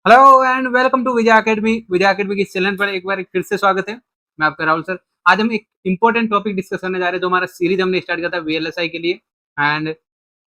Hello and welcome to Vijay Academy. Vijay Academy के इस channel पर एक बार फिर से स्वागत है। मैं आपका राहुल सर। आज हम एक इंपॉर्टेंट टॉपिक डिस्कस करने जा रहे हैं, जो हमारा सीरीज हमने स्टार्ट किया था वीएलएसआई के लिए। एंड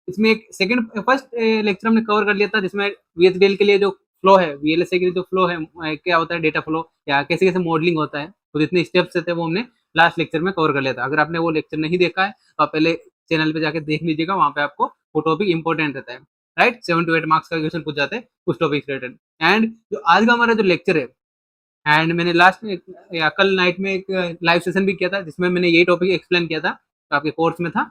इसमें एक सेकंड फर्स्ट लेक्चर हमने कवर कर लिया था, जिसमें वीएचडीएल के लिए जो फ्लो है, वीएलएसआई के लिए जो फ्लो है, क्या होता है डेटा फ्लो या कैसे कैसे मॉडलिंग होता है, तो जितने स्टेप्स थे वो हमने लास्ट लेक्चर में कवर कर लिया था। अगर आपने वो लेक्चर नहीं देखा है तो आप पहले चैनल पे जाके देख लीजिएगा, वहाँ पे आपको वो टॉपिक इंपॉर्टेंट रहता है। राइट, 7 to 8 मार्क्स का क्वेश्चन पूछ जाते हैं उस टॉपिक से रिलेटेड। एंड जो आज का हमारा जो लेक्चर है, एंड मैंने लास्ट में या कल नाइट में एक लाइव सेशन भी किया था, जिसमें मैंने यही टॉपिक एक्सप्लेन किया था, तो आपके कोर्स में था।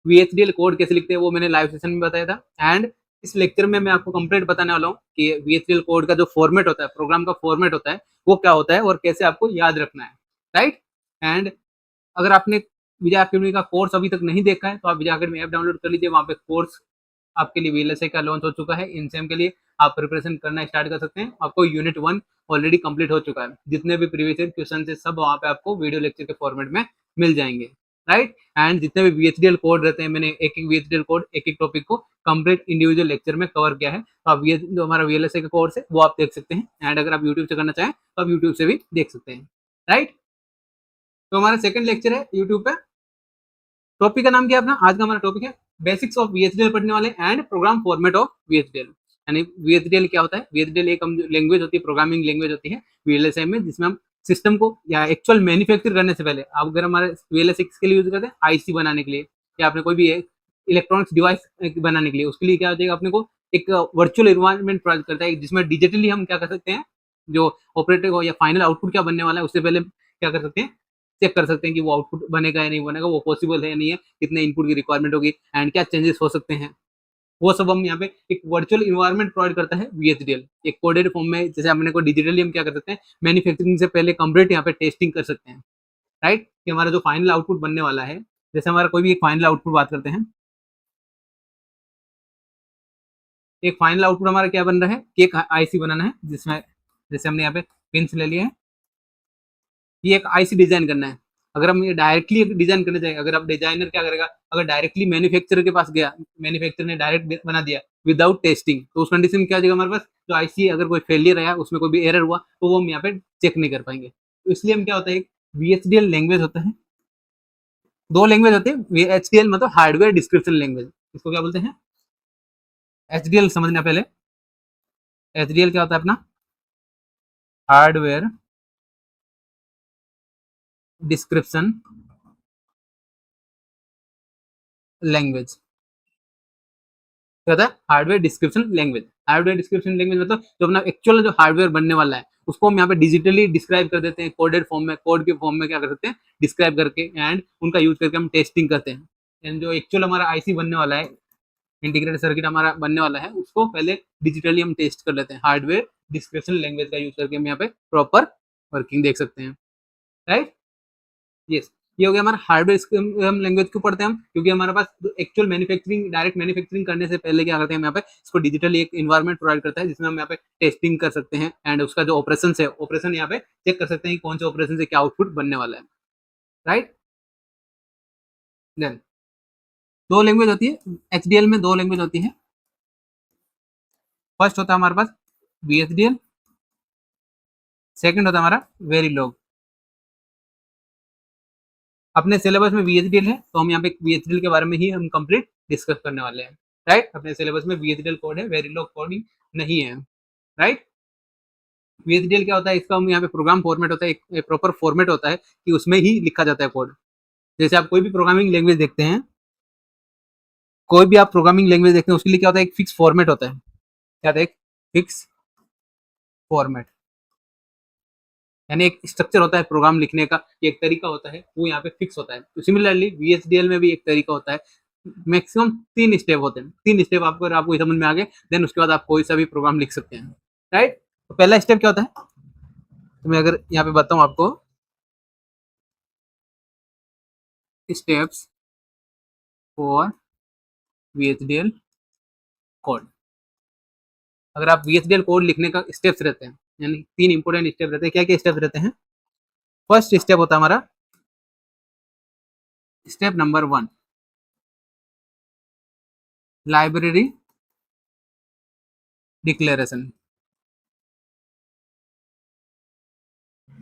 वीएचडीएल कोड कैसे लिखते हैं वो मैंने लाइव सेशन में बताया था। एंड इस लेक्चर में मैं आपको कंप्लीट बताने वाला हूँ कि वीएचडीएल कोड का जो फॉर्मेट होता है, प्रोग्राम का फॉर्मेट होता है, वो क्या होता है और कैसे आपको याद रखना है। राइट। एंड अगर आपने विजय अकेडमी का कोर्स अभी तक नहीं देखा है तो आप विजय अकेडमी ऐप डाउनलोड कर लीजिए। वहाँ पे कोर्स आपके लिए वीएलएसआई का लॉन्च हो चुका है। इनसेम के लिए आप प्रिपरेशन करना स्टार्ट कर सकते हैं। आपको यूनिट 1 ऑलरेडी कंप्लीट हो चुका है। जितने भी प्रीवियस ईयर क्वेश्चन है सब वहाँ पे आपको वीडियो लेक्चर के फॉर्मेट में मिल जाएंगे। राइट। एंड जितने भी वीएचडीएल कोड रहते हैं, मैंने एक एक वीएचडीएल कोड एक एक टॉपिक को कंप्लीट इंडिविजुअल लेक्चर में कवर किया है। तो आप जो हमारा वीएलएसआई का कोर्स है वो आप देख सकते हैं। एंड अगर आप यूट्यूब से करना चाहें तो आप यूट्यूब से भी देख सकते हैं। राइट। तो हमारा सेकंड लेक्चर है यूट्यूब पे। टॉपिक का नाम क्या है अपना? आज का हमारा टॉपिक है बेसिक्स ऑफ वीएचडीएल पढ़ने वाले and program format of VHDL. यानी वीएचडीएल क्या होता है? वीएचडीएल एक लैंग्वेज होती है, प्रोग्रामिंग लैंग्वेज होती है वीएलएसआई में, जिसमें हम सिस्टम को या एक्चुअल मैन्युफैक्चर करने से पहले, आप अगर हमारे वीएलएसआई किसके लिए यूज करते हैं? आईसी बनाने के लिए, या आपने कोई भी इलेक्ट्रॉनिक्स डिवाइस बनाने के लिए, उसके लिए क्या हो जाएगा, अपने को एक वर्चुअल इन्वायरमेंट प्रोवाइड करता है, जिसमें डिजिटली हम क्या कर सकते हैं, जो ऑपरेटिव या फाइनल आउटपुट क्या बनने वाला है उससे पहले क्या कर सकते हैं, चेक कर सकते हैं कि वो आउटपुट बनेगा या नहीं बनेगा, वो पॉसिबल है या नहीं है, कितने इनपुट की रिक्वायरमेंट होगी एंड क्या चेंजेस हो सकते हैं। वो सब हम यहाँ पे एक वर्चुअल इन्वायरमेंट प्रोवाइड करता है वीएचडीएल एक कोडेड फॉर्म में। जैसे हमने को डिजिटली हम क्या कर सकते हैं, मैन्युफैक्चरिंग से पहले कंप्लीट यहाँ पे टेस्टिंग कर सकते हैं। राइट, कि हमारा जो फाइनल आउटपुट बनने वाला है, जैसे हमारा कोई भी एक फाइनल आउटपुट बात करते हैं, एक फाइनल आउटपुट हमारा क्या बन रहा है कि एक आईसी बनाना है, जिसमें जैसे हमने यहाँ पे पिंस ले लिए हैं, ये एक आईसी डिजाइन करना है। अगर हम ये डायरेक्टली डिजाइन करने जाएंगे, अगर आप डिजाइनर क्या करेगा, अगर डायरेक्टली मैन्युफैक्चरर के पास गया, मैन्युफैक्चरर ने डायरेक्ट बना दिया विदाउट टेस्टिंग, तो उस कंडीशन में क्या हो जाएगा, हमारे पास जो आईसी अगर कोई फेलियर आया, उसमें कोई भी एरर हुआ, तो वो हम यहाँ पे चेक नहीं कर पाएंगे। तो इसलिए हम क्या होता है, एक वीएचडीएल लैंग्वेज होता है, दो लैंग्वेज होते हैं। एचडीएल मतलब हार्डवेयर डिस्क्रिप्शन लैंग्वेज, इसको क्या बोलते हैं? एचडीएल समझना पहले। एचडीएल क्या होता है अपना? हार्डवेयर डिस्क्रिप्शन लैंग्वेज क्या होता है? Hardware description language. Hardware description language मतलब जो अपना एक्चुअल जो हार्डवेयर बनने वाला है, उसको हम यहाँ पे डिजिटली डिस्क्राइब कर देते हैं, कोडेड फॉर्म में, कोड के फॉर्म में क्या कर सकते हैं, डिस्क्राइब करके एंड उनका यूज करके हम टेस्टिंग करते हैं। एंड जो एक्चुअल हमारा आईसी बनने वाला है, इंटीग्रेटेड सर्किट हमारा बनने वाला है, उसको पहले डिजिटली हम टेस्ट कर लेते हैं। हार्डवेयर डिस्क्रिप्शन लैंग्वेज का यूज करके हम यहाँ पे प्रॉपर वर्किंग देख सकते हैं। राइट। यस, ये हो गया हमारा हार्डवेयर लैंग्वेज क्यों पढ़ते हैं हम, क्योंकि हमारे पास एक्चुअल मैन्युफैक्चरिंग, डायरेक्ट मैन्युफैक्चरिंग करने से पहले क्या करते हैं हम यहाँ पे, इसको डिजिटली एक इन्वायरमेंट प्रोवाइड करता है, जिसमें हम यहाँ पे टेस्टिंग कर सकते हैं एंड उसका जो ऑपरेशन है, ऑपरेशन यहाँ पे चेक कर सकते हैं कि कौन से ऑपरेशन से क्या आउटपुट बनने वाला है। राइट। देन दो लैंग्वेज होती है एचडीएल में, दो लैंग्वेज होती है। फर्स्ट होता है हमारे पास वीएचडीएल, सेकंड होता है हमारा वेरीलॉग। अपने सिलेबस में वीएचडीएल है, तो हम यहाँ पे वीएचडीएल के बारे में ही हम कंप्लीट डिस्कस करने वाले हैं। राइट, अपने सिलेबस में वीएचडीएल कोड है, वेरीलॉग कोडिंग नहीं है। राइट। वीएचडीएल क्या होता है, इसका हम यहाँ पे प्रोग्राम फॉर्मेट होता है, एक प्रॉपर फॉर्मेट होता है कि उसमें ही लिखा जाता है कोड। जैसे आप कोई भी प्रोग्रामिंग लैंग्वेज देखते हैं, कोई भी आप प्रोग्रामिंग लैंग्वेज देखते हैं, उसके लिए क्या होता है, एक फिक्स फॉर्मेट होता है। क्या होता है? एक फिक्स फॉर्मेट, यानी एक स्ट्रक्चर होता है प्रोग्राम लिखने का, एक तरीका होता है, वो यहाँ पे फिक्स होता है। तो सिमिलरली वीएचडीएल में भी एक तरीका होता है। मैक्सिमम 3 स्टेप होते हैं, 3 स्टेप आपको, अगर आपको समझ में आ गए, देन उसके बाद आप कोई सा भी प्रोग्राम लिख सकते हैं। राइट। तो पहला स्टेप क्या होता है, तो मैं अगर यहाँ पे बताऊँ आपको, स्टेप्स फॉर वीएचडीएल कोड। अगर आप वीएचडीएल कोड लिखने का स्टेप्स रहते हैं, यानी 3 इंपॉर्टेंट स्टेप रहते हैं। क्या क्या स्टेप रहते हैं? फर्स्ट स्टेप होता है हमारा स्टेप नंबर 1, लाइब्रेरी डिक्लेरेशन।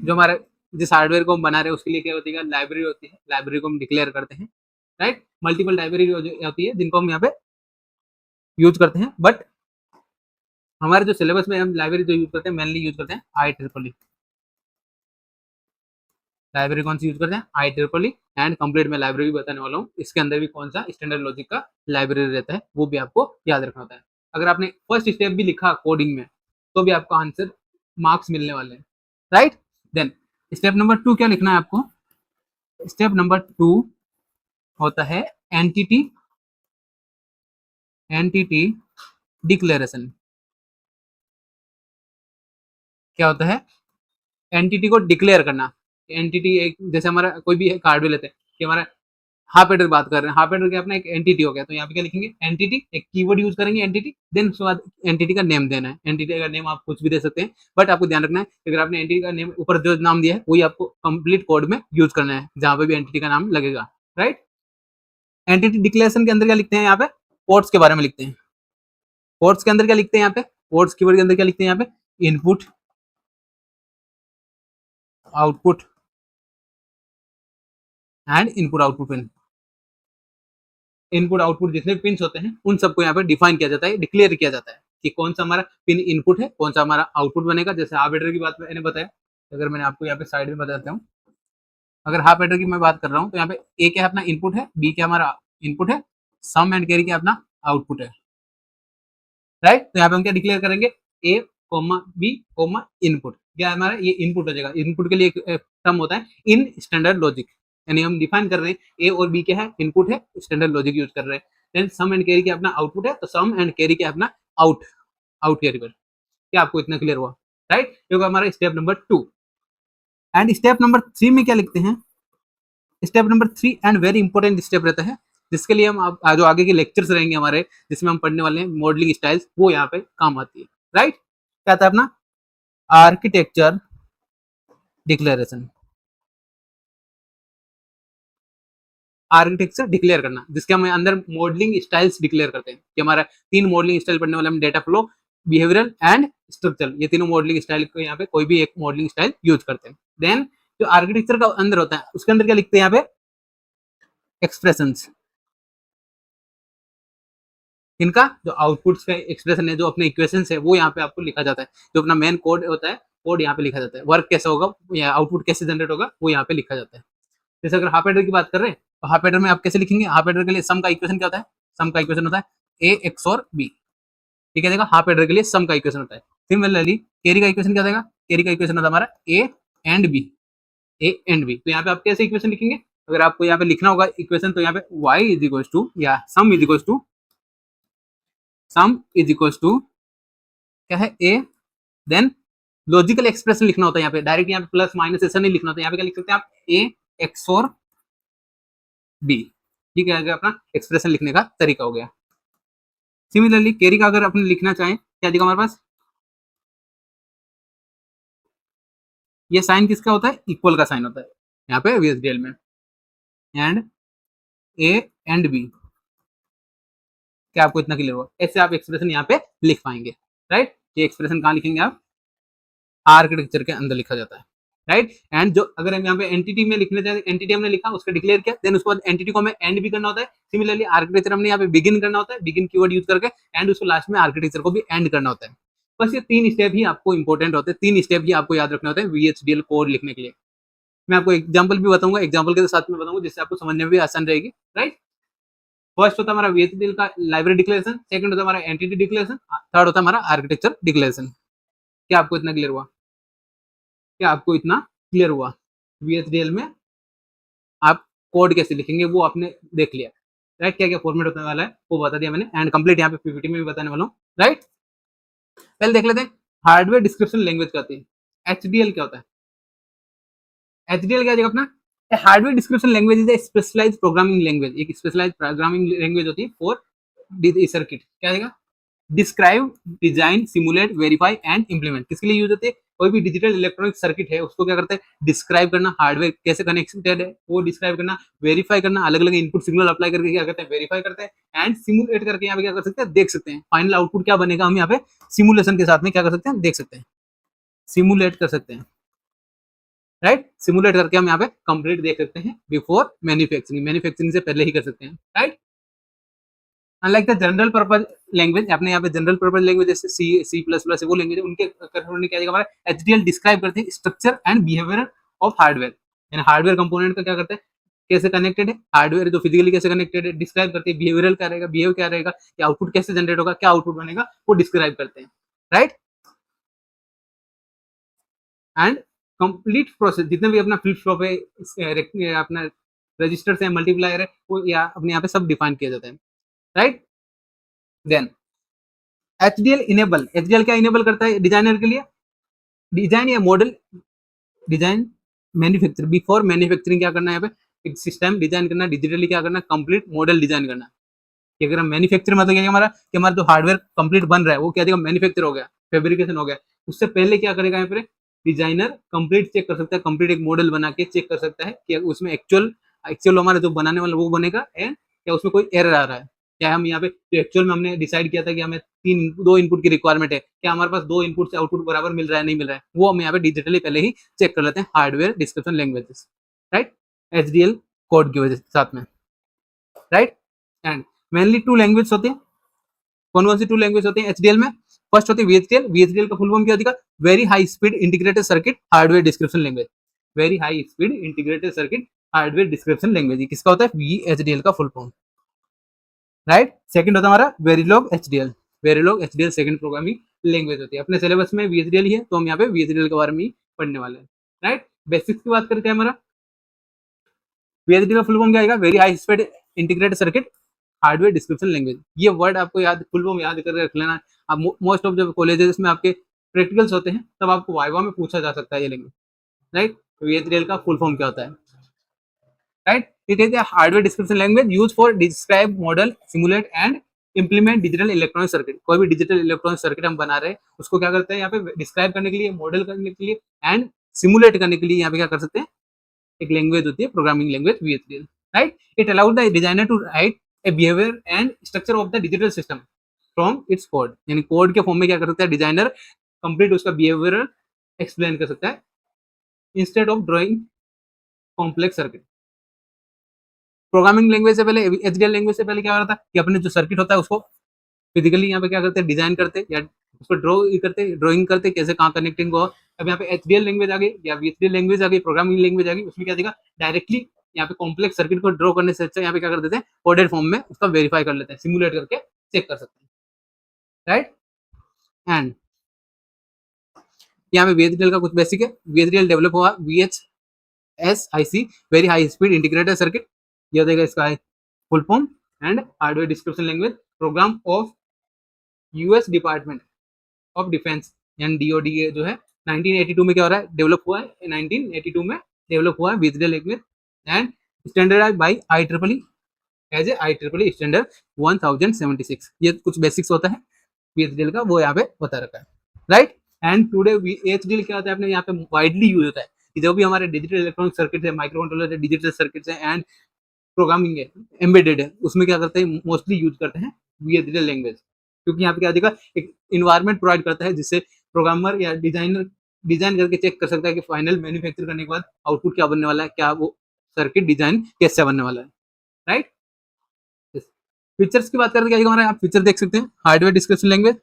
जो हमारा जिस हार्डवेयर को हम बना रहे हैं उसके लिए क्या होती है, लाइब्रेरी होती है, लाइब्रेरी को हम डिक्लेयर करते हैं, राइट। मल्टीपल लाइब्रेरी होती है जिनको हम यहाँ पे यूज करते हैं, बट हमारे जो सिलेबस में हम लाइब्रेरी जो यूज करते हैं मेनली यूज करते हैं IEEE लाइब्रेरी। कौन सी यूज करते हैं? IEEE। एंड कंप्लीट में लाइब्रेरी बताने वाला हूँ, इसके अंदर भी कौन सा स्टैंडर्ड लॉजिक का लाइब्रेरी रहता है वो भी आपको याद रखना होता है। अगर आपने फर्स्ट स्टेप भी लिखा कोडिंग में तो भी आपको आंसर मार्क्स मिलने वाले हैं, राइट। देन स्टेप नंबर 2 क्या लिखना है आपको? स्टेप नंबर 2 होता है एंटिटी एंटिटी डिक्लेरेशन। क्या होता है? एंटिटी को डिक्लेयर करना। एंटिटी एक जैसे हमारा कोई भी हार्डवेयर लेते हैं कि हमारा हाफ एडर बात कर रहे हैं, हाफ एडर क्या अपना एक एंटिटी हो गया, तो यहाँ पे क्या लिखेंगे? एंटिटी, एक कीवर्ड यूज करेंगे एंटिटी, देन उसके बाद एंटिटी का नेम देना है। एंटिटी का नेम आप कुछ भी दे सकते हैं, बट आपको ध्यान रखना है अगर आपने एंटिटी का नेम ऊपर जो नाम दिया है वही आपको कंप्लीट कोड में यूज करना है जहां पे भी एंटिटी का नाम लगेगा, राइट। एंटिटी डिक्लेरेशन के अंदर क्या लिखते हैं? यहाँ पे पोर्ट्स के बारे में लिखते हैं। पोर्ट्स के अंदर क्या लिखते हैं? यहाँ पे पोर्ट्स कीवर्ड के अंदर क्या लिखते हैं? यहाँ पे input, output and input output pin. Input output जितने पिन होते हैं उन सबको यहाँ पे डिफाइन किया जाता है, डिक्लेयर किया जाता है कि कौन सा हमारा पिन इनपुट है, कौन सा हमारा आउटपुट बनेगा। जैसे हाफ एडर की बात मैंने बताया, अगर मैंने आपको यहाँ पे साइड में बताता हूँ, अगर हाफ एडर की मैं बात कर रहा हूँ तो यहाँ पे ए क्या अपना इनपुट है, बी क्या हमारा इनपुट है, सम एंड कैरी क्या अपना आउटपुट है, राइट। तो यहाँ पे हम क्या डिक्लेयर करेंगे? ए कोमा बी कोमा इनपुट। क्या हमारा ये इनपुट हो जाएगा। इनपुट के लिए एक टर्म होता है इन स्टैंडर्ड लॉजिक, यानी हम डिफाइन कर रहे हैं ए और बी क्या है? इनपुट है, स्टैंडर्ड लॉजिक यूज कर रहे हैं। देन सम एंड कैरी क्या अपना आउटपुट है, तो सम एंड कैरी क्या अपना आउट आउट कैरी पर। क्या आपको इतना क्लियर हुआ, राइट? ये होगा हमारा step number 2। And step number 3 में क्या लिखते हैं? Step number 3 and very important step रहता है, जिसके लिए हम जो आगे के लेक्चर्स रहेंगे हमारे जिसमें हम पढ़ने वाले हैं मॉडलिंग स्टाइल्स, वो यहाँ पे काम आती है, राइट। क्या था अपना? Architecture declaration. आर्किटेक्चर डिक्लेयर करना, जिसके हम अंदर मॉडलिंग स्टाइल्स डिक्लेयर करते हैं कि हमारा 3 मॉडलिंग स्टाइल पढ़ने वाले हम, data flow, behavioural and structural. ये तीनों मॉडलिंग स्टाइल को यहाँ पे कोई भी एक मॉडलिंग स्टाइल यूज करते हैं। देन जो आर्किटेक्चर का अंदर होता है उसके अंदर क्या लिखते हैं? यहाँ पे एक्सप्रेशंस। इनका जो आउटपुट्स का एक्सप्रेशन है, जो अपने इक्वेशंस है, वो यहाँ पे आपको लिखा जाता है। जो अपना मेन कोड होता है, कोड यहाँ पे लिखा जाता है। वर्क कैसे होगा या आउटपुट कैसे जनरेट होगा वो यहाँ पे लिखा जाता है। जैसे अगर हाफ एडर की बात कर रहे हैं तो हाफ एडर में आप कैसे लिखेंगे? हाफ एडर के लिए सम का इक्वेशन क्या होता है? सम का इक्वेशन होता है ए एक्स और बी। ठीक है, देखा, हाफ एडर के लिए सम का इक्वेशन होता है। सिमिलरली कैरी का इक्वेशन क्या देगा? कैरी का इक्वेशन होता है हमारा A and B, A and B. तो यहाँ पे आप कैसे इक्वेशन लिखेंगे? अगर आपको यहाँ पे लिखना होगा इक्वेशन तो यहाँ पे y इज इक्वल टू या sum is equal to, sum is equal to क्या है? ए, देन लॉजिकल एक्सप्रेशन लिखना होता है यहाँ पे, डायरेक्ट यहाँ पे प्लस माइनस ऐसा नहीं लिखना होता है। यहाँ पे क्या लिख सकते हैं आप? ए एक्स और बी। ठीक है, अपना एक्सप्रेशन लिखने का तरीका हो गया। सिमिलरली कैरी का अगर अपने लिखना चाहें, क्या दिखा हमारे पास? ये साइन किसका होता है? इक्वल का साइन होता है यहाँ पे वीएसडीएल में। And A and B. क्या आपको इतना क्लियर हुआ? ऐसे आप एक्सप्रेशन यहाँ पे लिख पाएंगे, राइट। ये एक्सप्रेशन कहाँ लिखेंगे आप? आर्किटेक्चर के अंदर लिखा जाता है, राइट। एंड जो अगर हम यहाँ पे एंटिटी में लिखने जाए, एंटिटी हमने लिखा, उसका डिक्लेयर किया, देन उसके बाद एंटिटी को हमें एंड भी करना होता है। सिमिलरली आर्किटेक्चर हमने यहाँ पे बिगिन करना होता है, बिगिन कीवर्ड यूज करके, एंड उसको लास्ट में आर्किटेक्चर को भी एंड करना होता है। बस ये 3 स्टेप ही आपको इंपॉर्टेंट होते हैं, 3 स्टेप ही आपको याद रखने होते हैं वीएचडीएल कोड लिखने के लिए। मैं आपको एग्जाम्पल भी बताऊंगा, एग्जाम्पल के साथ में बताऊंगा जिससे आपको समझने में भी आसान रहेगी, राइट। फर्स्ट होता है हमारा वीएचडीएल का लाइब्रेरी डिक्लेरेशन, सेकंड होता है हमारा एंटिटी डिक्लेरेशन, थर्ड होता है हमारा आर्किटेक्चर डिक्लेरेशन। क्या आपको इतना क्लियर हुआ? क्या आपको इतना क्लियर हुआ? वीएचडीएल में आप कोड कैसे लिखेंगे वो आपने देख लिया, राइट। क्या क्या फॉर्मेट होने वाला है वो बता दिया मैंने, एंड कंप्लीट यहाँ पे पीपीटी में भी बताने वाला हूँ, राइट। पहले देख लेते हैं हार्डवेयर डिस्क्रिप्शन लैंग्वेज क्या होती है। एचडीएल क्या होता है? एचडीएल क्या अपना? Hardware description language is a specialized programming language. एक स्पेशलाइज्ड प्रोग्रामिंग लैंग्वेज होती है फॉर सर्किट। क्या आएगा? Describe, design, simulate, verify and implement. किसके लिए यूज होते हैं? कोई भी डिजिटल इलेक्ट्रॉनिक सर्किट है उसको क्या करते हैं? डिस्क्राइब करना, हार्डवेयर कैसे कनेक्टेड है वो डिस्क्राइब करना, वेरीफाई करना, अलग अलग इनपुट सिग्नल अप्लाई करके क्या करते हैं? वेरीफाई करते हैं, एंड सिमुलेट करके यहाँ पे क्या कर सकते हैं? देख सकते हैं फाइनल आउटपुट क्या बनेगा। हम यहाँ पे सिमुलेशन के साथ में क्या कर सकते हैं? देख सकते हैं, सिमुलेट कर सकते हैं। राइट। सिमुलेट करके हम यहाँ पे कंप्लीट देख सकते हैं बिफोर मैन्युफैक्चरिंग, मैन्युफैक्चरिंग से पहले ही कर सकते हैं, right. Unlike the general purpose language, अपने यहाँ पे जनरल पर्पज लैंग्वेज जैसे सी प्लस प्लस वो लैंग्वेज, उनके क्या हमारा एचडीएल डिस्क्राइब करते हैं structure and behaviour of hardware, यानी हार्डवेयर कंपोनेंट का क्या करते हैं, कैसे कनेक्टेड है हार्डवेयर जो फिजिकली कैसे कनेक्टेड है, डिस्क्राइब करते हैं बिहेवियरल क्या रहेगा, बिहेव क्या रहेगा, या आउटपुट कैसे जनरेट होगा, क्या आउटपुट बनेगा, वो डिस्क्राइब करते हैं, राइट। एंड कंप्लीट प्रोसेस जितने भी अपना फ्लिप फ्लॉप है, अपना रजिस्टर है, मल्टीप्लायर है, वो या अपने यहाँ पे सब डिफाइन किया जाता है, right. Then HDL enable, HDL क्या इनेबल करता है डिजाइनर के लिए, डिजाइन या model design manufacture before manufacturing क्या करना है यहाँ पे, एक सिस्टम डिजाइन करना, डिजिटली क्या करना, कंप्लीट मॉडल डिजाइन करना, कि अगर हम मैन्युफैक्चर मतलब क्या हमारा कि हमारा जो हार्डवेयर कंप्लीट बन रहा है वो क्या देगा, मैन्युफैक्चर हो गया, फैब्रिकेशन हो गया, उससे पहले क्या करेगा यहाँ पे डिजाइनर कंप्लीट चेक कर सकता है, कंप्लीट एक मॉडल बना के चेक कर सकता है कि उसमें एक्चुअल एक्चुअल हमारा जो बनाने वाला वो बनेगा एंड क्या उसमें कोई एरर आ रहा है, क्या हम यहाँ पे जो एक्चुअल में हमने डिसाइड किया था कि हमें दो इनपुट की रिक्वायरमेंट है, क्या हमारे पास दो इनपुट से आउटपुट बराबर मिल रहा है नहीं मिल रहा है, वो हम यहाँ पे डिजिटली पहले ही चेक कर लेते हैं hardware description languages, right, HDL code की वजह से साथ में, right. And mainly two language होते हैं, कौन कौन सी टू लैंग्वेज होते हैं एचडीएल में, फर्स्ट होती है वीएचडीएल, वीएचडीएल का फुल फॉर्म क्या होगा, very high speed integrated circuit hardware description language, very high speed integrated circuit hardware description language, किसका होता है वीएचडीएल का फुल फॉर्म, राइट। सेकंड होता है हमारा Verilog HDL, Verilog HDL second programming language होती है, अपने सिलेबस में वीएचडीएल ही है तो हम यहाँ पे वीएचडीएल के बारे में ही पढ़ने वाले हैं, राइट। बेसिक्स की बात करते हैं, हमारा वीएचडीएल का फुल फॉर्म क्या आएगा, very high speed integrated circuit hardware description language, ये वर्ड आपको याद फुल फॉर्म याद करके रख लेना। अब मोस्ट ऑफ जब कॉलेजेस में आपके प्रैक्टिकल्स होते हैं तब आपको वाइवा में पूछा जा सकता है ये लैंग्वेज, राइट। वीएचडीएल का फुल फॉर्म क्या होता है, right. It is a hardware description language use for describe model simulate and implement digital electronic circuit, कोई भी डिजिटल इलेक्ट्रॉनिक सर्किट हम बना रहे हैं उसको क्या करते हैं यहाँ पे डिस्क्राइब करने के लिए, मॉडल करने के लिए एंड सिमुलेट करने के लिए यहाँ पे क्या कर सकते हैं, एक लैंग्वेज होती है programming language VHDL, right. It allowed the designer to write a behaviour and structure of the digital system from its code, यानी कोड के फॉर्म में क्या कर सकता है डिजाइनर कंप्लीट उसका बिहेवियर एक्सप्लेन कर सकता है instead of drawing complex circuit. Programming language से पहले एचडीएल लैंग्वेज से पहले क्या हो रहा था कि अपने जो सर्किट होता है उसको फिजिकली यहाँ पे क्या करते हैं डिजाइन करते या उसको ड्रॉ करते, ड्राइंग करते कैसे कहाँ कनेक्टिंग हो। अब यहाँ पे एचडीएल लैंग्वेज आ गई या वीएचडीएल लैंग्वेज आ गई, प्रोग्रामिंग लैंग्वेज आ गई, उसमें क्या देगा डायरेक्टली यहाँ पे कॉम्प्लेक्स सर्किट को ड्रॉ करने से अच्छा यहाँ पे क्या कर देते हैं कोडेड फॉर्म में उसका वेरीफाई कर लेते हैं, सिमुलेट करके चेक कर सकते हैं, राइट। एंड यहाँ पे वीएचडीएल का कुछ बेसिक है, वीएचडीएल डेवलप हुआ VHSIC very high speed integrated circuit, यह देगा इसका full form and hardware description language program of US department of defence यानी डीओडी जो है 1982 में क्या हो रहा है डेवलप हुआ है, 1982 में डेवलप हुआ है VHDL language and standardized by IEEE as a IEEE standard 1076, ये कुछ बेसिक्स होता है वीएचडीएल का वो यहाँ पे बता रखा है, राइट। एंड टुडे वीएचडीएल क्या होता है अपने यहाँ पे वाइडली यूज होता है कि जो भी हमारे डिजिटल इलेक्ट्रॉनिक सर्किट है, माइक्रो कंट्रोलर है, डिजिटल सर्किट है एंड प्रोग्रामिंग है, एम्बेडेड है, उसमें क्या करते हैं मोस्टली यूज करते हैं वीएचडीएल लैंग्वेज, क्योंकि यहाँ पे क्या देगा एक इन्वायरमेंट प्रोवाइड करता है जिससे प्रोग्रामर या डिजाइनर डिजाइन करके चेक कर सकता है कि फाइनल मैन्युफैक्चर करने के बाद आउटपुट क्या बनने वाला है, क्या वो सर्किट डिजाइन कैसे बनने वाला है, राइट। फीचर्स की बात करते हैं, क्या हमारे आप फीचर देख सकते हैं, हार्डवेयर डिस्क्रिप्शन लैंग्वेज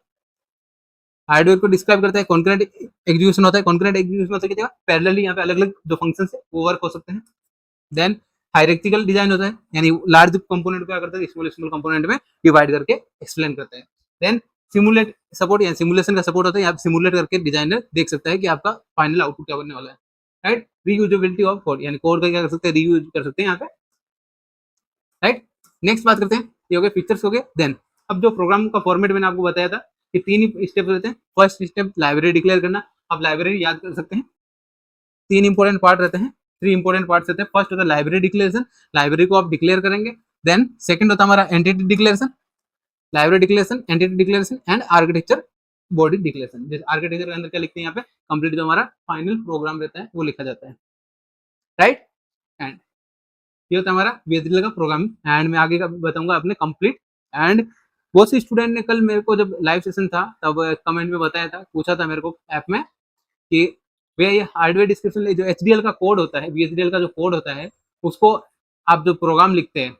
हार्डवेयर को डिस्क्राइब करता है, कॉन्करेंट एग्जीक्यूशन होता है, कॉन्करेंट एग्जीक्यूशन होता है क्या पैरेलली यहाँ पे अलग अलग जो फंक्शंस है वो वर्क हो सकते हैं। देन हायरार्किकल डिजाइन होता है, यानी लार्ज कंपोनेंट को क्या करता है स्मॉल स्मॉल कंपोनेंट में डिवाइड करके एक्सप्लेन करता है। देन सिमुलेट सपोर्ट या सिमुलेशन का सपोर्ट होता है, यहाँ पे सिमुलेट करके डिजाइनर देख सकता है कि आपका फाइनल आउटपुट क्या बनने वाला है, राइट। रीयूजेबिलिटी ऑफ कोड, यानी कोड का क्या कर सकते हैं रीयूज कर सकते हैं यहाँ पे, राइट। नेक्स्ट बात करते हैं, ये हो गए फीचर्स हो गए। देन अब जो प्रोग्राम का फॉर्मेट मैंने आपको बताया था कि तीन ही स्टेप रहते हैं। फर्स्ट स्टेप लाइब्रेरी डिक्लेयर करना, आप लाइब्रेरी याद कर सकते हैं, तीन इंपॉर्टेंट पार्ट रहते हैं, थ्री इंपॉर्टेंट पार्ट रहते हैं। फर्स्ट होता है लाइब्रेरी डिक्लेरेशन, लाइब्रेरी को आप डिक्लेयर करेंगे। देन सेकंड होता है हमारा entity declaration, library declaration, entity declaration and architecture body declaration. जैसे आर्किटेक्चर के अंदर क्या लिखते हैं यहाँ पे कंप्लीट जो हमारा फाइनल प्रोग्राम रहता है वो लिखा जाता है, राइट। एंड ये होता है हमारा वीएचडीएल का प्रोग्रामिंग। एंड मैं आगे का बताऊंगा अपने कंप्लीट। एंड बहुत से स्टूडेंट ने कल मेरे को जब लाइव सेशन था तब कमेंट में बताया था, पूछा था मेरे को ऐप में कि भैया ये हार्डवेयर डिस्क्रिप्शन जो HDL का कोड होता है, VHDL का जो कोड होता है, उसको आप जो प्रोग्राम लिखते हैं,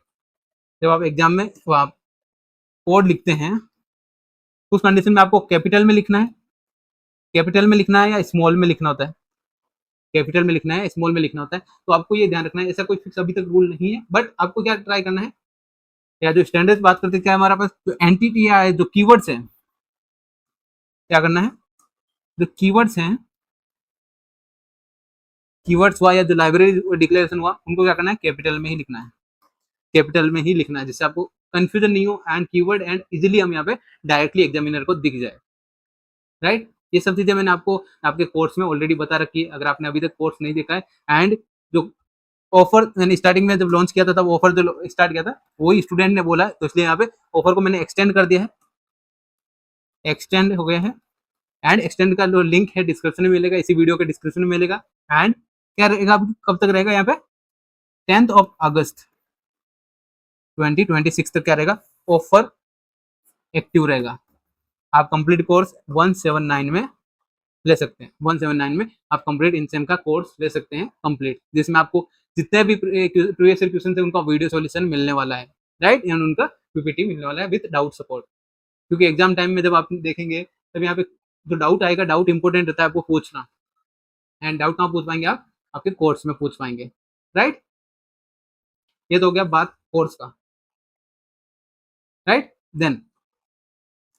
जब आप एग्जाम में आप कोड लिखते हैं, उस कंडीशन में आपको कैपिटल में लिखना है, कैपिटल में लिखना है या स्मॉल में लिखना होता है, कैपिटल में लिखना है, स्मॉल में लिखना होता है। तो आपको ये ध्यान रखना है, ऐसा कोई फिक्स अभी तक रूल नहीं है, बट आपको क्या ट्राई करना है, या जो स्टैंडर्ड बात करते हैं, क्या हमारे पास जो एंटिटी या जो कीवर्ड्स हैं, क्या करना है, जो कीवर्ड्स हैं, कीवर्ड्स हुआ या जो लाइब्रेरी डिक्लेरेशन हुआ, उनको क्या करना है, कैपिटल में ही लिखना है, कैपिटल में ही लिखना है, जिससे आपको कंफ्यूजन नहीं हो एंड कीवर्ड एंड इजीली हम यहाँ पे डायरेक्टली एग्जामिनर को दिख जाए, राइट। ये सब चीजें मैंने आपको आपके कोर्स में ऑलरेडी बता रखी है, अगर आपने अभी तक कोर्स नहीं देखा है। एंड जो ऑफर मैंने स्टार्टिंग में जब लॉन्च किया था, तब ऑफर जो स्टार्ट किया था वही स्टूडेंट ने बोला है, तो इसलिए यहाँ पे ऑफर को मैंने एक्सटेंड कर दिया है, एक्सटेंड हो गया है। एंड एक्सटेंड का जो लिंक है डिस्क्रिप्शन में मिलेगा, इसी वीडियो के डिस्क्रिप्शन में मिलेगा। एंड क्या रहेगा, कब तक रहेगा यहाँ पे, 10 अगस्त 2026 तक क्या रहेगा, ऑफर एक्टिव रहेगा। आप कंप्लीट कोर्स 179 में ले सकते हैं, 179 में आप कंप्लीट इनसेम का कोर्स ले सकते हैं कंप्लीट, जिसमें आपको जितने भी प्रीवियस ईयर क्वेश्चन थे उनका वीडियो सॉल्यूशन मिलने वाला है, राइट, एंड उनका पीपीटी मिलने वाला है विद डाउट सपोर्ट। क्योंकि एग्जाम टाइम में जब आप देखेंगे, तब यहाँ पे जो डाउट आएगा, डाउट इंपॉर्टेंट रहता है आपको पूछना, एंड डाउट कहाँ पूछ पाएंगे आप, आपके कोर्स में पूछ पाएंगे, राइट। ये तो हो गया बात कोर्स का, राइट। देन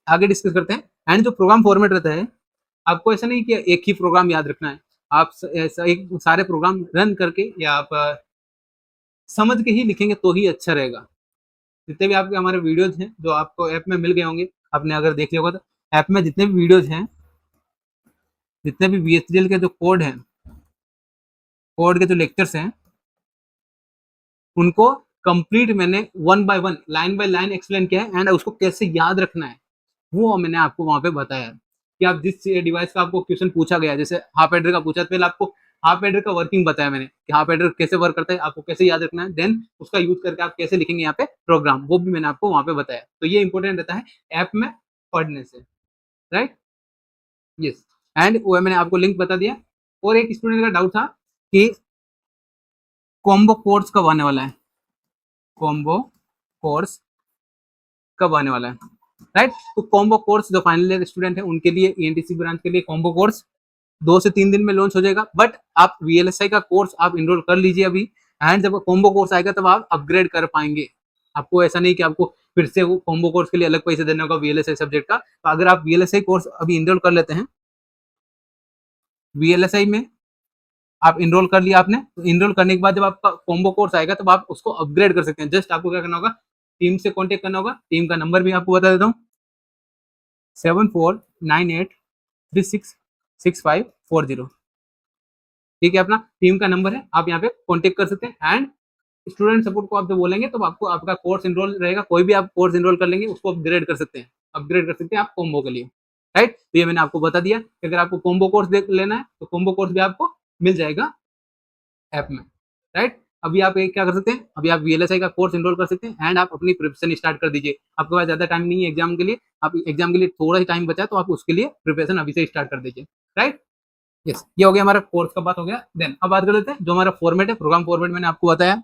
आगे डिस्कस करते हैं। एंड जो प्रोग्राम फॉर्मेट रहता है, आपको ऐसा नहीं कि एक ही प्रोग्राम याद रखना है, आप एक सारे प्रोग्राम रन करके या आप समझ के ही लिखेंगे तो ही अच्छा रहेगा। जितने भी आपके हमारे वीडियोज हैं जो आपको ऐप में मिल गए होंगे, आपने अगर देख लिया होगा, तो ऐप में जितने भी वीडियोज हैं, जितने भी VHDL के जो कोड हैं, कोड के जो लेक्चर्स हैं, उनको कंप्लीट मैंने 1 by 1 line by line explain किया है। एंड उसको कैसे याद रखना है वो मैंने आपको वहां पे बताया है, कि आप जिस डिवाइस का आपको क्वेश्चन पूछा गया, जैसे हाफ एडर का पूछा, पहले आपको हाफ एडर का वर्किंग बताया मैंने, कि हाफ एडर कैसे वर्क करता है, आपको कैसे याद रखना है, देन उसका यूज करके आप कैसे लिखेंगे यहाँ पे प्रोग्राम, वो भी मैंने आपको वहां पे बताया। तो ये इंपॉर्टेंट रहता है ऐप में पढ़ने से, राइट, यस। एंड वो मैंने आपको लिंक बता दिया। और एक स्टूडेंट का डाउट था कि कॉम्बो कोर्स कब आने वाला है, कॉम्बो कोर्स कब आने वाला है, राइट। तो कॉम्बो कोर्स जो फाइनल ईयर स्टूडेंट है उनके लिए, ENTC ब्रांच के लिए कॉम्बो कोर्स 2 से 3 दिन में लॉन्च हो जाएगा। बट आप VLSI का कोर्स आप इनरोल कर लीजिए अभी, एंड जब कॉम्बो कोर्स आएगा तब आप अपग्रेड कर पाएंगे। आपको ऐसा नहीं कि आपको फिर से वो कॉम्बो कोर्स के लिए अलग पैसे देने होगा VLSI सब्जेक्ट का। तो अगर आप VLSI कोर्स अभी इनरोल कर लेते हैं, VLSI में आप इनरोल कर लिया आपने, तो इनरोल करने के बाद जब आपका कॉम्बो कोर्स आएगा तब आप उसको अपग्रेड कर सकते हैं। जस्ट आपको क्या करना होगा, टीम से कांटेक्ट करना होगा। टीम का नंबर भी आपको बता देता हूँ, 7498366540, ठीक है, अपना टीम का नंबर है, आप यहाँ पे कांटेक्ट कर सकते हैं। एंड स्टूडेंट सपोर्ट को आप जब बोलेंगे तो आपको आपका कोर्स इनरोल रहेगा, कोई भी आप कोर्स इनरोल कर लेंगे उसको अपग्रेड कर सकते हैं, अपग्रेड कर सकते हैं आप कॉम्बो के लिए, राइट। तो ये मैंने आपको बता दिया कि अगर आपको कॉम्बो कोर्स देख लेना है तो कॉम्बो कोर्स भी आपको मिल जाएगा ऐप में, राइट। अभी आप क्या कर सकते हैं, अभी आप VLSI का कोर्स इनरोल कर सकते हैं एंड आप अपनी प्रिपरेशन स्टार्ट कर दीजिए। आपके पास ज्यादा टाइम नहीं है एग्जाम के लिए, आप एग्जाम के लिए थोड़ा ही टाइम बचा है, तो आप उसके लिए प्रिपरेशन अभी से स्टार्ट कर दीजिए, राइट। यस, ये हो गया हमारा कोर्स का बात हो गया। देन अब बात कर लेते हैं जो हमारा फॉर्मेट है, प्रोग्राम फॉर्मेट मैंने आपको बताया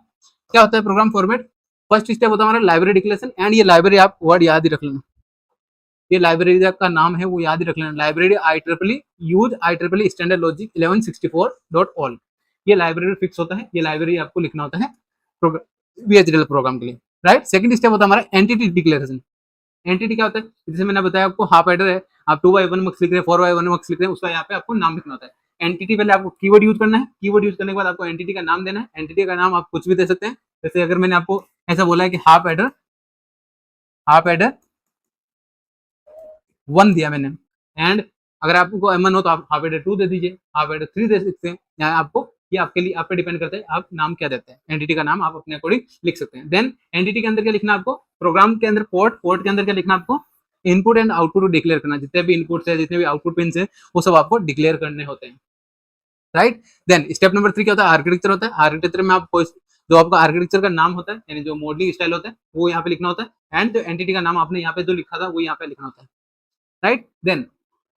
क्या होता है प्रोग्राम फॉर्मेट। फर्स्ट स्टेप होता है हमारा लाइब्रेरी डिक्लेरेशन। एंड ये लाइब्रेरी आप वर्ड याद ही रख लेना, ये लाइब्रेरी का नाम है वो याद ही रख लेना, library IEEE use IEEE standard logic 1164.all। ये लाइब्रेरी फिक्स होता है, ये लाइब्रेरी आपको लिखना होता है VHDL प्रोग्राम के लिए, राइट। सेकंड स्टेप होता है हमारा एंटिटी डिक्लेरेशन। एंटिटी क्या होता है, जैसे मैंने बताया आपको हाफ एडर है, आप 2x1 मार्क्स लिख रहे हैं, 4x1 मार्क्स लिख रहे हैं, उसका यहाँ पे आपको नाम लिखना होता है। एंटिटी पहले आपको कीवर्ड यूज करना है, कीवर्ड यूज करने के बाद आपको एंटिटी का नाम देना है। एंटिटी का नाम आप कुछ भी दे सकते हैं, जैसे अगर मैंने आपको ऐसा बोला है कि हाफ एडर 1 दिया मैंने, एंड अगर आपको M1 हो तो आप हाफ एडर 2 दे दीजिए, हाफ एडर 3 दे सकते हैं, या आपको ये आपके लिए आप पे डिपेंड करता है आप नाम क्या देते हैं। एंटिटी का नाम आप अपने अकॉर्डिंग लिख सकते हैं। देन एंटिटी के अंदर क्या लिखना आपको, प्रोग्राम के अंदर पोर्ट के अंदर क्या लिखना आपको, इनपुट एंड आउटपुट डिक्लेयर करना। जितने भी इनपुट है, जितने भी आउटपुट पिन है, वो सब आपको डिक्लेयर करने होते हैं, राइट। देन स्टेप नंबर 3 क्या होता है, आर्किटेक्चर होता है। आर्किटेक्चर में आपको जो आपका आर्किटेक्चर का नाम होता है, यानी जो मॉडलिंग स्टाइल होता है, वो यहाँ पे लिखना होता है। एंड जो एंटिटी का नाम आपने यहाँ पे जो लिखा था वो यहाँ पे लिखना होता है, राइट। देन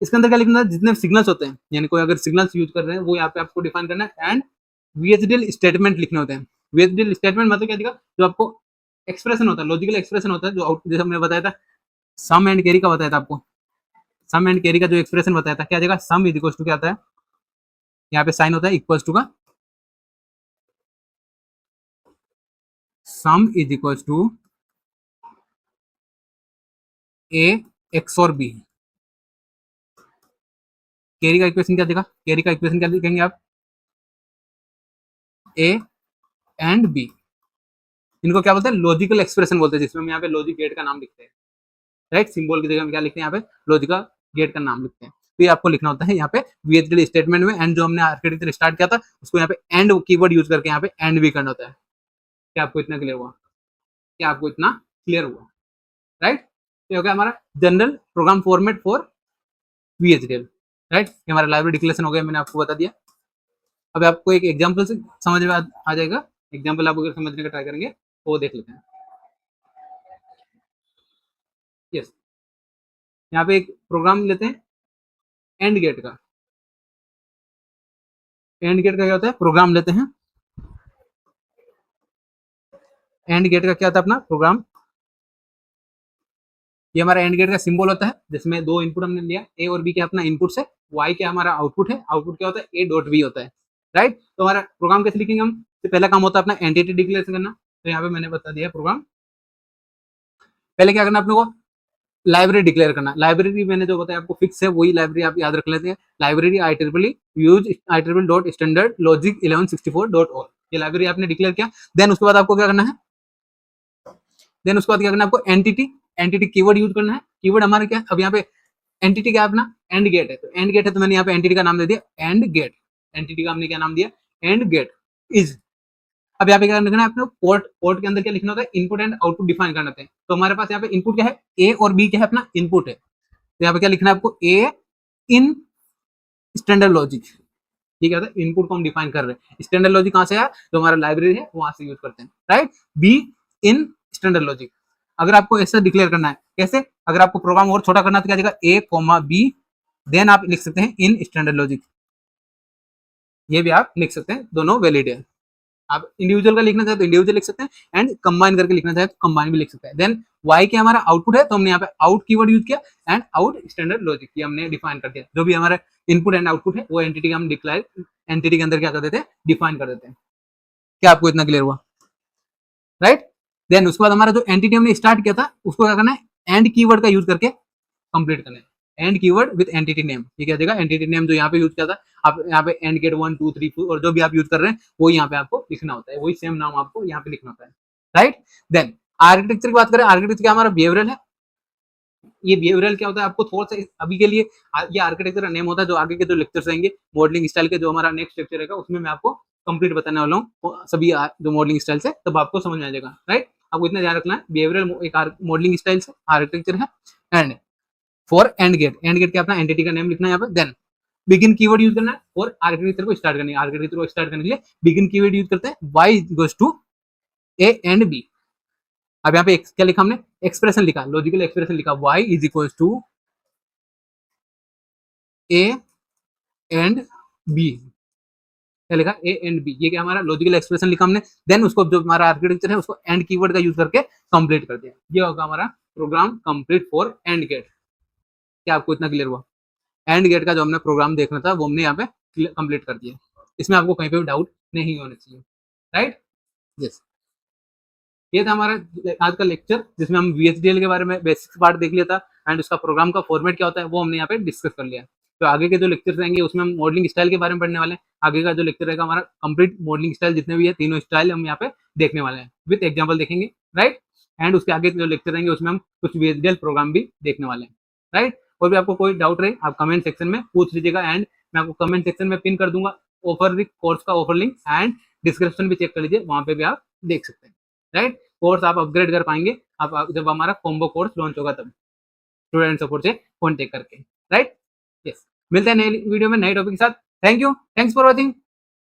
इसके अंदर क्या लिखना है, जितने सिग्नल्स होते हैं, यानी कोई अगर सिग्नल्स यूज कर रहे हैं वो यहाँ पे आपको डिफाइन करना है, एंड VHDL स्टेटमेंट लिखने होते हैं। VHDL स्टेटमेंट मतलब क्या दिखा, जो आपको एक्सप्रेशन होता है, लॉजिकल एक्सप्रेशन होता है, जो आउट जैसे हमने बताया था सम एंड कैरी का बताया था आपको, सम एंड कैरी का जो एक्सप्रेशन बताया था क्या जगह सम इज इक्वल टू क्या आता है, यहाँ पे साइन होता है इक्वल टू का, sum is equal to A XOR B. Carry का इक्वेशन क्या देगा, कैरी का इक्वेशन क्या लिखेंगे आप, ए एंड बी, इनको क्या बोलते हैं, लॉजिकल एक्सप्रेशन बोलते हैं, जिसमें हम यहाँ पे लॉजिक गेट का नाम लिखते हैं, राइट। सिंबल की जगह में क्या लिखते हैं, यहाँ पे लॉजिक गेट का नाम लिखते हैं। तो ये आपको लिखना होता है यहाँ पे VHDL स्टेटमेंट में, एंड जो हमने आर्किटेक्चर स्टार्ट किया था उसको यहाँ पे एंड कीवर्ड यूज करके यहाँ पे एंड भी करना होता है। क्या आपको इतना क्लियर हुआ, क्या आपको इतना क्लियर हुआ, राइट। तो हो गया हमारा general program format for VHDL, right. ये हमारा लाइब्रेरी डिक्लेरेशन हो गया, मैंने आपको बता दिया। अब आपको एक एग्जाम्पल से समझ में आ जाएगा, एग्जाम्पल आप अगर समझने का ट्राई करेंगे तो वो देख लेते हैं। यस, यहाँ पे एक प्रोग्राम लेते हैं एंड गेट का, एंड गेट का क्या होता है, प्रोग्राम लेते हैं, एंड गेट का क्या होता है अपना प्रोग्राम, ये हमारा एंड गेट का सिंबल होता है, जिसमें दो इनपुट हमने लिया, ए और बी क्या अपना इनपुट है, वाई क्या हमारा आउटपुट है, आउटपुट क्या होता है ए डॉट बी होता है, राइट। तो हमारा प्रोग्राम कैसे लिखेंगे हम, तो पहला काम होता है अपना एंटिटी डिक्लेरेशन करना। तो यहाँ पे मैंने बता दिया प्रोग्राम, पहले क्या करना अपने को, लाइब्रेरी डिक्लेयर करना। लाइब्रेरी मैंने जो बताया आपको फिक्स है, वही लाइब्रेरी आप याद रख लेते हैं, library IEEE use IEEE dot standard logic 1164 dot all, ये लाइब्रेरी आपने डिक्लेयर किया। देन उसके बाद आपको क्या करना है, देन उसके बाद क्या करना है आपको, एंटिटी, एंटिटी कीवर्ड यूज करना है। कीवर्ड हमारा क्या है, अब यहाँ पे एंटिटी क्या है अपना, एंड गेट है, तो एंड गेट है तो मैंने यहाँ पे एंटिटी का नाम दे दिया एंड गेट, एंटिटी का हमने क्या नाम दिया, एंड गेट इज। अब यहाँ पे क्या लिखना है अपने, पोर्ट, पोर्ट के अंदर क्या लिखना होता है, इनपुट एंड आउटपुट डिफाइन करना होता है। तो हमारे पास यहाँ पे इनपुट क्या है, ए और बी क्या है अपना इनपुट है, तो यहाँ पे क्या लिखना है आपको, ए इन स्टैंडर्ड लॉजिक, ठीक है, इनपुट को हम डिफाइन कर रहे हैं, स्टैंडर्ड लॉजिक कहाँ से आया, जो हमारा लाइब्रेरी है वहां से यूज करते हैं, right. Be in standard logic, अगर आपको ऐसा डिक्लेयर करना है कैसे, अगर आपको प्रोग्राम और छोटा करना है तो क्या जाएगा, ए कॉमा बी, देन आप लिख सकते हैं इन स्टैंडर्ड लॉजिक, ये भी आप लिख सकते हैं, दोनों वैलिड है। आप इंडिविजुअल का लिखना चाहे तो इंडिविजुअल लिख सकते हैं, एंड कंबाइन करके लिखना चाहे तो कंबाइन भी लिख सकते हैं। देन वाई के हमारा आउटपुट है, तो हमने यहाँ पे आउट कीवर्ड यूज किया, एंड आउट स्टैंडर्ड लॉजिक ये हमने डिफाइन कर दिया, जो भी हमारा इनपुट एंड आउटपुट है वो एंटिटी का हम डिक्लेयर, एंटिटी के अंदर क्या कर देते हैं, डिफाइन कर देते हैं। क्या आपको इतना क्लियर हुआ, राइट। देन उसके बाद हमारा जो एंटिटी हमने स्टार्ट किया था उसको क्या करना है, एंड कीवर्ड का यूज करके कंप्लीट करना है, and keyword with entity name, ठीक है देगा, एंटिटी नेम जो यहाँ पे यूज किया था, आप यहाँ पे एंड गेट 1 2 3 4 और जो भी आप यूज कर रहे हैं वो यहाँ पे आपको लिखना होता है, वही सेम नाम आपको यहाँ पे लिखना होता है, राइट। देन आर्किटेक्चर की बात करें, आर्किटेक्चर क्या हमारा बिहेवियरल है, ये बिहेवियरल क्या होता है आपको थोड़ा सा अभी के लिए, ये आर्किटेक्चर का नेम होता है, जो आगे के जो लेक्चर्स आएंगे मॉडलिंग स्टाइल के, जो हमारा नेक्स्ट लेक्चर रहेगा उसमें मैं आपको कंप्लीट बताने वाला हूँ सभी जो मॉडलिंग स्टाइल से, तब आपको समझ में आ जाएगा, राइट। आपको इतना ध्यान रखना है, बिहेवियरल एक मॉडलिंग स्टाइल से आर्किटेक्चर है, and for and gate, AND gate क्या अपना एंटिटी का नेम लिखना है यहाँ पे। देन बिगिन कीवर्ड यूज करना है और आर्किटेक्चर को स्टार्ट करनी है, आर्किटेक्चर को स्टार्ट करने के लिए बिगिन कीवर्ड यूज करते हैं, y goes to a and b। अब यहाँ पे क्या लिखा हमने, एक्सप्रेशन लिखा, लॉजिकल एक्सप्रेशन लिखा, y is equal to a and b, क्या लिखा, a एंड b, ये क्या हमारा लॉजिकल एक्सप्रेशन लिखा हमने। देन उसको जो हमारा आर्किटेक्चर है उसको एंड कीवर्ड का यूज करके कंप्लीट कर दिया, ये होगा हमारा program complete for and gate. क्या आपको इतना क्लियर हुआ, एंड गेट का जो हमने प्रोग्राम देखना था वो हमने यहाँ पे कंप्लीट कर दिया, इसमें आपको कहीं पे भी डाउट नहीं होना चाहिए, राइट। यस, ये था हमारा आज का लेक्चर, जिसमें हम VHDL के बारे में बेसिक पार्ट देख लिया था, एंड उसका प्रोग्राम का फॉर्मेट क्या होता है वो हमने यहाँ पे डिस्कस कर लिया। तो आगे के जो लेक्चर्स रहेंगे उसमें हम मॉडलिंग स्टाइल के बारे में पढ़ने वाले हैं, आगे का जो लेक्चर रहेगा हमारा कंप्लीट मॉडलिंग स्टाइल जितने भी है तीनों स्टाइल हम यहाँ पे देखने वाले हैं, विद एग्जाम्पल देखेंगे, राइट। एंड उसके आगे जो लेक्चर रहेंगे उसमें हम कुछ VHDL प्रोग्राम भी देखने वाले हैं, राइट। और भी आपको कोई डाउट रहे आप कमेंट सेक्शन में पूछ लीजिएगा, एंड मैं आपको कमेंट सेक्शन में पिन कर दूंगा ऑफर कोर्स का ऑफर लिंक, एंड डिस्क्रिप्शन भी चेक कर लीजिए, वहां पे भी आप देख सकते हैं, राइट। कोर्स आप अपग्रेड कर पाएंगे आप जब हमारा कॉम्बो कोर्स लॉन्च होगा तब, स्टूडेंट सपोर्ट से कॉन्टेक्ट करके, राइट। यस, मिलते हैं नए वीडियो में नए टॉपिक के साथ। Thank you, thanks for watching.